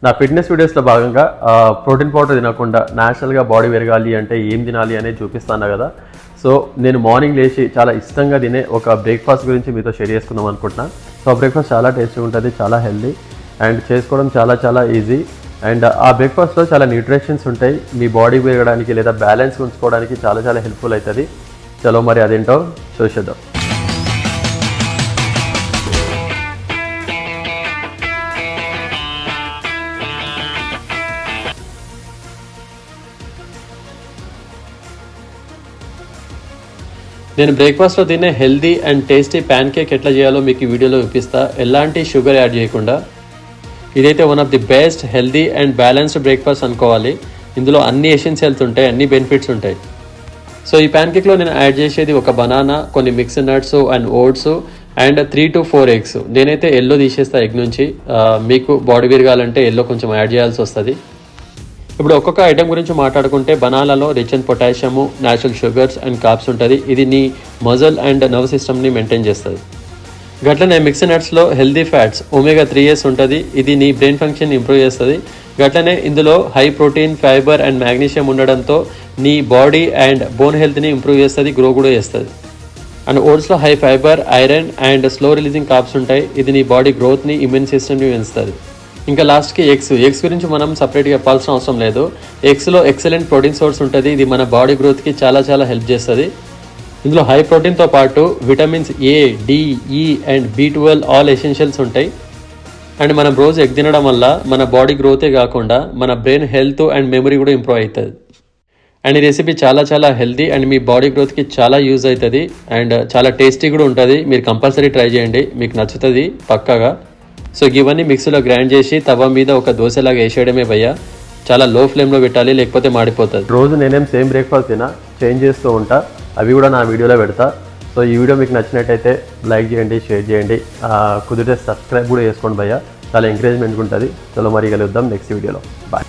నా ఫిట్నెస్ వీడియోస్లో భాగంగా ప్రోటీన్ పౌడర్ తినకుండా న్యాచురల్గా బాడీ పెరగాలి అంటే ఏం తినాలి అనేది చూపిస్తాను కదా. సో నేను మార్నింగ్ లేచి చాలా ఇష్టంగా తినే ఒక బ్రేక్ఫాస్ట్ గురించి మీతో షేర్ చేసుకుందాం అనుకుంటున్నాను. సో ఆ బ్రేక్ఫాస్ట్ చాలా టేస్టీగా ఉంటుంది, చాలా హెల్దీ అండ్ చేసుకోవడం చాలా ఈజీ. అండ్ ఆ బ్రేక్ఫాస్ట్లో చాలా న్యూట్రిషన్స్ ఉంటాయి, మీ బాడీ పెరగడానికి లేదా బ్యాలెన్స్ ఉంచుకోవడానికి చాలా హెల్ప్ఫుల్ అవుతుంది. చలో మరి అదేంటో చూసేద్దాం. నేను బ్రేక్ఫాస్ట్లో తినే healthy and tasty pan cake ఎట్లా చేయాలో మీకు ఈ వీడియోలో చూపిస్తా, ఎలాంటి షుగర్ యాడ్ చేయకుండా. ఇదైతే one of the best healthy and balanced breakfast అనుకోవాలి. ఇందులో అన్ని ఎసెన్షియల్స్ ఉంటాయి, అన్ని బెనిఫిట్స్ ఉంటాయి. సో ఈ ప్యాన్ కేక్లో నేను యాడ్ చేసేది ఒక బనానా, కొన్ని mixed nuts and oats and 3 to 4 eggs. నేనైతే ఎల్లో తీసేస్తా ఎగ్ నుంచి, మీకు బాడీ పెరగాలంటే ఎల్లో కొంచెం యాడ్ చేయాల్సి వస్తుంది. ఇప్పుడు ఒక్కొక్క ఐటెం గురించి మాట్లాడుకుంటే బనానాలో rich and potassium, natural sugars and carbs ఉంటుంది. ఇది నీ మజిల్ అండ్ నర్వ్ సిస్టమ్ని మెయింటైన్ చేస్తుంది. గట్లనే మిక్స్డ్ నట్స్లో హెల్దీ ఫ్యాట్స్ omega 3s ఉంటుంది. ఇది నీ బ్రెయిన్ ఫంక్షన్ ఇంప్రూవ్ చేస్తుంది. గట్లనే ఇందులో high protein, fibre and magnesium ఉండడంతో నీ బాడీ అండ్ బోన్ హెల్త్ని ఇంప్రూవ్ చేస్తుంది, గ్రో కూడా చేస్తుంది. అండ్ ఓట్స్లో high fibre, iron and slow releasing carbs ఉంటాయి. ఇది నీ బాడీ గ్రోత్ని, ఇమ్యూన్ సిస్టమ్ని పెంచుతుంది. ఇంకా లాస్ట్కి ఎగ్స్ గురించి మనం సపరేట్గా చెప్పాల్సిన అవసరం లేదు. ఎగ్స్లో ఎక్సలెంట్ ప్రోటీన్ సోర్స్ ఉంటుంది. ఇది మన బాడీ గ్రోత్కి చాలా హెల్ప్ చేస్తుంది. ఇందులో హై ప్రోటీన్తో పాటు vitamins A, D, E and B12 all essentials ఉంటాయి. అండ్ మనం రోజు ఎగ్ తినడం వల్ల మన బాడీ గ్రోతే కాకుండా మన బ్రెయిన్ హెల్త్ అండ్ మెమరీ కూడా ఇంప్రూవ్ అవుతుంది. అండ్ ఈ రెసిపీ చాలా హెల్తీ అండ్ మీ బాడీ గ్రోత్కి చాలా యూజ్ అవుతుంది అండ్ చాలా టేస్టీ కూడా ఉంటుంది. మీరు కంపల్సరీ ట్రై చేయండి, మీకు నచ్చుతుంది పక్కాగా. సో ఇవన్నీ మిక్సీలో గ్రైండ్ చేసి తవ మీద ఒక దోశలాగా వేసేయడమే భయ్యా. చాలా లో ఫ్లేమ్లో పెట్టాలి, లేకపోతే మాడిపోతుంది. రోజు నేనేం సేమ్ బ్రేక్ఫాస్ట్ తినా, చేంజ్ చేస్తూ ఉంటా, అవి కూడా నా వీడియోలో పెడతా. సో ఈ వీడియో మీకు నచ్చినట్టయితే లైక్ చేయండి, షేర్ చేయండి, కుదిరితే సబ్స్క్రైబ్ కూడా చేసుకోండి భయ్యా, చాలా ఎంకరేజ్మెంట్ ఉంటుంది. చలో మరి కలుద్దాం నెక్స్ట్ వీడియోలో. బాయ్.